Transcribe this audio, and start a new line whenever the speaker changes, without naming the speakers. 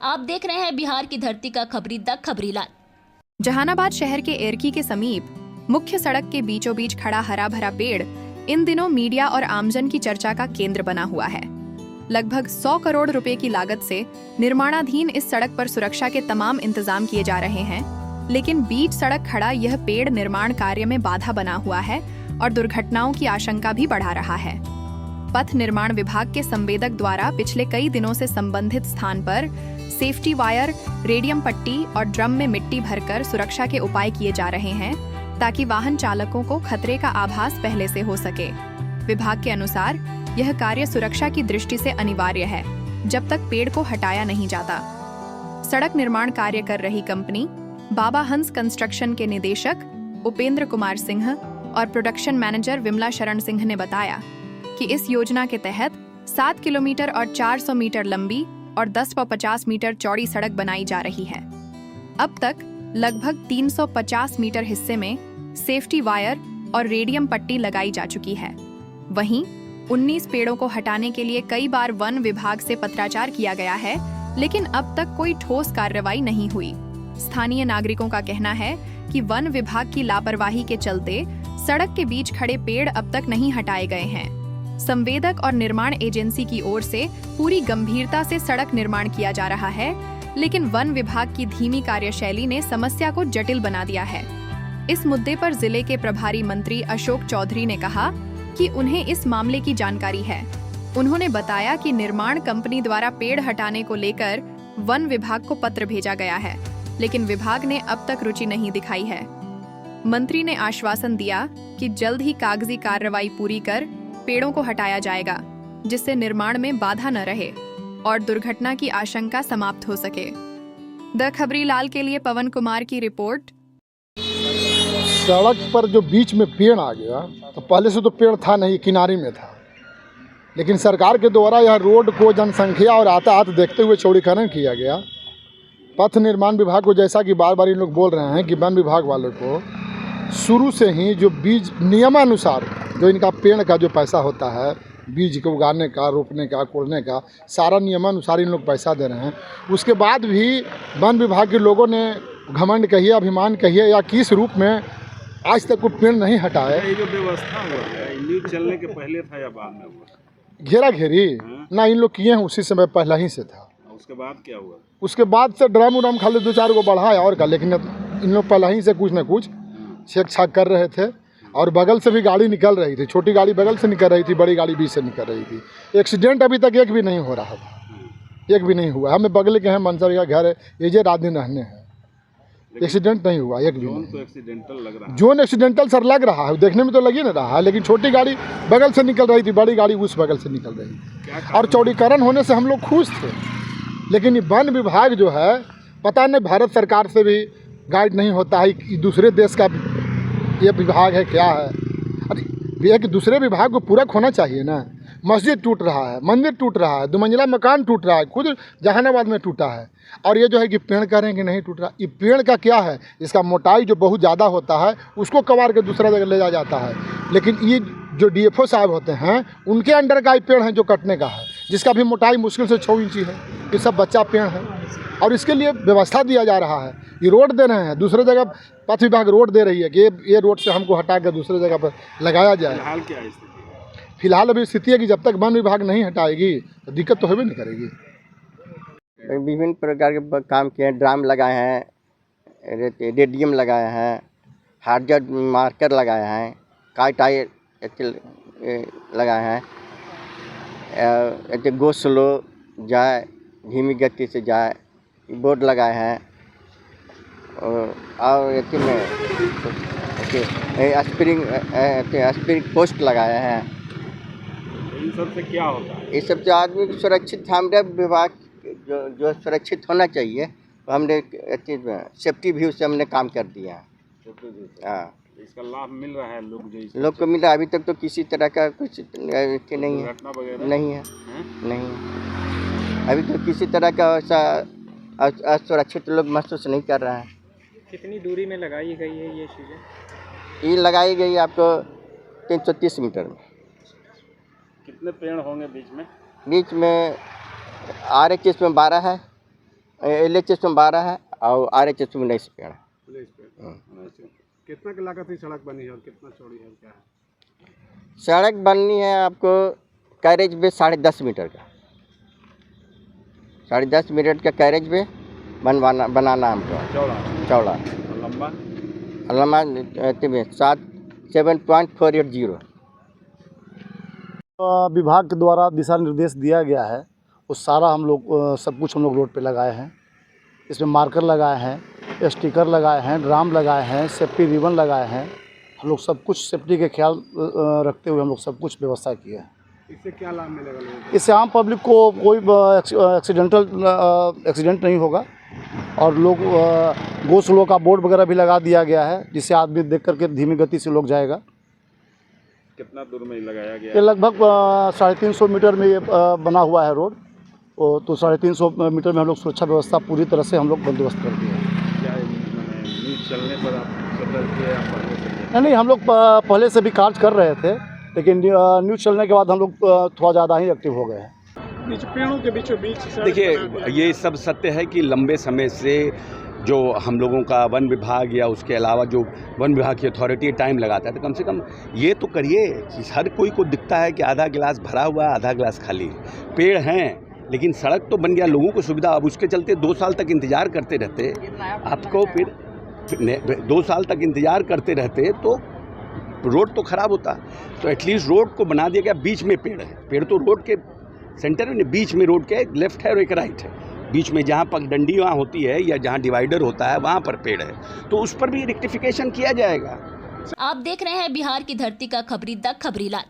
आप देख रहे हैं बिहार की धरती का खबरी द खबरीलाल।
जहानाबाद शहर के एरकी के समीप मुख्य सड़क के बीचों बीच खड़ा हरा भरा पेड़ इन दिनों मीडिया और आमजन की चर्चा का केंद्र बना हुआ है। लगभग 100 करोड़ रुपए की लागत से निर्माणाधीन इस सड़क पर सुरक्षा के तमाम इंतजाम किए जा रहे हैं, लेकिन बीच सड़क खड़ा यह पेड़ निर्माण कार्य में बाधा बना हुआ है और दुर्घटनाओं की आशंका भी बढ़ा रहा है। पथ निर्माण विभाग के संवेदक द्वारा पिछले कई दिनों से संबंधित स्थान पर सेफ्टी वायर, रेडियम पट्टी और ड्रम में मिट्टी भरकर सुरक्षा के उपाय किए जा रहे हैं ताकि वाहन चालकों को खतरे का आभास पहले से हो सके। विभाग के अनुसार यह कार्य सुरक्षा की दृष्टि से अनिवार्य है जब तक पेड़ को हटाया नहीं जाता। सड़क निर्माण कार्य कर रही कंपनी बाबा हंस कंस्ट्रक्शन के निदेशक उपेंद्र कुमार सिंह और प्रोडक्शन मैनेजर विमला शरण सिंह ने बताया कि इस योजना के तहत 7 किलोमीटर और 400 मीटर लंबी और 10 व 50 मीटर चौड़ी सड़क बनाई जा रही है। अब तक लगभग 350 मीटर हिस्से में सेफ्टी वायर और रेडियम पट्टी लगाई जा चुकी है। वहीं 19 पेड़ों को हटाने के लिए कई बार वन विभाग से पत्राचार किया गया है, लेकिन अब तक कोई ठोस कार्रवाई नहीं हुई। स्थानीय नागरिकों का कहना है कि वन विभाग की लापरवाही के चलते सड़क के बीच खड़े पेड़ अब तक नहीं हटाए गए हैं। संवेदक और निर्माण एजेंसी की ओर से पूरी गंभीरता से सड़क निर्माण किया जा रहा है, लेकिन वन विभाग की धीमी कार्यशैली ने समस्या को जटिल बना दिया है। इस मुद्दे पर जिले के प्रभारी मंत्री अशोक चौधरी ने कहा कि उन्हें इस मामले की जानकारी है। उन्होंने बताया कि निर्माण कंपनी द्वारा पेड़ हटाने को लेकर वन विभाग को पत्र भेजा गया है, लेकिन विभाग ने अब तक रुचि नहीं दिखाई है। मंत्री ने आश्वासन दिया कि जल्द ही कागजी कार्रवाई पूरी कर पेड़ों को हटाया जाएगा, जिससे निर्माण में बाधा न रहे और दुर्घटना की आशंका समाप्त हो सके। द खबरीलाल के लिए पवन कुमार की रिपोर्ट।
सड़क पर जो बीच में पेड़ आ गया, तो पहले से तो पेड़ था नहीं, किनारे में था, लेकिन सरकार के द्वारा यह रोड को जनसंख्या और यातायात देखते हुए चौड़ीकरण किया गया। पथ निर्माण विभाग को, जैसा कि बार बार इन लोग बोल रहे हैं कि वन विभाग वालों को शुरू से ही जो बीज नियमानुसार जो इनका पेड़ का जो पैसा होता है, बीज को उगाने का, रोपने का, कोड़ने का, सारा नियमानुसार इन लोग पैसा दे रहे हैं। उसके बाद भी वन विभाग के लोगों ने घमंड कहिए, अभिमान कहिए या किस रूप में आज तक कोई पेड़ नहीं हटाए।
ये जो व्यवस्था हुआ है, न्यूज़ चलने के पहले था या बाद में हुआ?
घेरा घेरी ना इन लोग किए हैं, उसी समय पहला ही से था।
उसके बाद क्या हुआ?
उसके बाद से ड्रम उरम खाली 2-4 को बढ़ाया और का, लेकिन इन लोग पहला ही से कुछ न कुछ छेक छाक कर रहे थे। और बगल से भी गाड़ी निकल रही थी, छोटी गाड़ी बगल से निकल रही थी, बड़ी गाड़ी बीच से निकल रही थी। एक्सीडेंट अभी तक एक भी नहीं हो रहा था, एक भी नहीं हुआ। हमें बगल के हैं, मनसा का घर है, ये जे रात दिन रहने हैं, एक्सीडेंट नहीं हुआ एक भी।
तो एक्सीडेंटल लग रहा है।
जोन एक्सीडेंटल सर लग रहा है, देखने में तो लग ही नहीं रहा है, लेकिन छोटी गाड़ी बगल से निकल रही थी, बड़ी गाड़ी उस बगल से निकल रही थी। और चौड़ीकरण होने से हम लोग खुश थे, लेकिन ये वन विभाग जो है, पता नहीं भारत सरकार से भी गाइड नहीं होता है कि दूसरे देश का ये विभाग है क्या है। अरे एक दूसरे विभाग को पूरक होना चाहिए ना। मस्जिद टूट रहा है, मंदिर टूट रहा है, 2 मंजिला मकान टूट रहा है, खुद जहानाबाद में टूटा है, और ये जो है कि पेड़ कह रहे हैं कि नहीं टूट रहा। ये पेड़ का क्या है, इसका मोटाई जो बहुत ज़्यादा होता है उसको कबाड़ के दूसरा जगह ले जाता है, लेकिन ये जो डीएफओ साहब होते हैं उनके अंडर का ही पेड़ है जो कटने का है, जिसका भी मोटाई मुश्किल से 6 इंची है। ये सब बच्चा पेड़ है और इसके लिए व्यवस्था दिया जा रहा है। ये रोड दे रहे हैं, दूसरे जगह पथ विभाग रोड दे रही है कि ये रोड से हमको हटा कर दूसरे जगह पर लगाया जाए।
फिलहाल क्या है स्थिति?
फिलहाल अभी स्थिति है कि जब तक वन विभाग नहीं हटाएगी तो दिक्कत तो होबे नहीं करेगी।
विभिन्न प्रकार के काम किए हैं, ड्राम लगाए हैं, रेडियम लगाए हैं, हार्डर मार्कर लगाए हैं, कार टायर लगाए हैं, गो स्लो जाए, धीमी गति से जाए, बोर्ड लगाए हैं, और स्प्रिंग पोस्ट लगाए हैं।
इन सब से क्या होता है?
इस सब से आदमी को सुरक्षित, हमारे विभाग जो सुरक्षित होना चाहिए, हमने सेफ्टी व्यू से हमने काम कर दिया है। हाँ,
इसका लाभ मिल रहा है
लोग को मिल रहा है। अभी तक तो किसी तरह का कुछ नहीं है, नहीं है, नहीं है। अभी तो किसी तरह का ऐसा असुरक्षित लोग महसूस नहीं कर रहे हैं।
कितनी दूरी में लगाई गई है ये चीज़ें?
ये लगाई गई आपको 330 मीटर में।
कितने पेड़ होंगे बीच में?
बीच में RHS में 12 है, LHS में 12 है और RHS में 19 पेड़ है।
अच्छा। कितना की लागत की सड़क बनी है और कितना चौड़ी है, क्या है?
सड़क बननी है आपको कैरेज वे 10.5 मीटर का, 10.5 मीटर का कैरेज वे बनाना हमको चौड़ा।
और लंबा?
लंबा 7.480।
विभाग के द्वारा दिशा निर्देश दिया गया है, वो सारा हम लोग सब कुछ हम लोग रोड पे लगाए हैं। इसमें मार्कर लगाए हैं, स्टिकर लगाए हैं, ड्राम लगाए हैं, सेफ्टी रिबन लगाए हैं। हम लोग सब कुछ सेफ्टी के ख्याल रखते हुए हम लोग सब कुछ व्यवस्था किए हैं।
इससे क्या लाभ मिलेगा लोगों को?
इससे आम पब्लिक को कोई एक्सीडेंट नहीं होगा और लोग गो स्लो का बोर्ड वगैरह भी लगा दिया गया है, जिससे आदमी देख करके धीमी गति से लोग जाएगा।
कितना दूर में लगाया गया?
ये लगभग 350 मीटर में ये बना हुआ है रोड, तो 350 मीटर में हम लोग सुरक्षा व्यवस्था पूरी तरह से हम लोग बंदोबस्त कर दिए हैं।
क्या न्यूज़ चलने पर आप सतर्क किए या पहले से?
नहीं, हम लोग पहले से भी कार्य कर रहे थे, लेकिन न्यूज़ चलने के बाद हम लोग थोड़ा ज़्यादा ही एक्टिव हो गए हैं।
पेड़ों के बीचों बीच
देखिए, ये सब सत्य है कि लंबे समय से जो हम लोगों का वन विभाग या उसके अलावा जो वन विभाग की अथॉरिटी टाइम लगाता है, तो कम से कम ये तो करिए कि हर कोई को दिखता है कि आधा गिलास भरा हुआ है, आधा गिलास खाली है। पेड़ हैं लेकिन सड़क तो बन गया, लोगों को सुविधा। अब उसके चलते 2 साल तक इंतज़ार करते रहते आपको, फिर 2 साल तक इंतज़ार करते रहते तो रोड तो ख़राब होता। तो एटलीस्ट रोड को बना दिया गया, बीच में पेड़ है। पेड़ तो रोड के सेंटर में, बीच में रोड के एक लेफ्ट है और एक राइट है। बीच में जहाँ पगडंडी वहाँ होती है या जहाँ डिवाइडर होता है वहाँ पर पेड़ है, तो उस पर भी रेक्टिफिकेशन किया जाएगा।
आप देख रहे हैं बिहार की धरती का खबरी द खबरीलाल।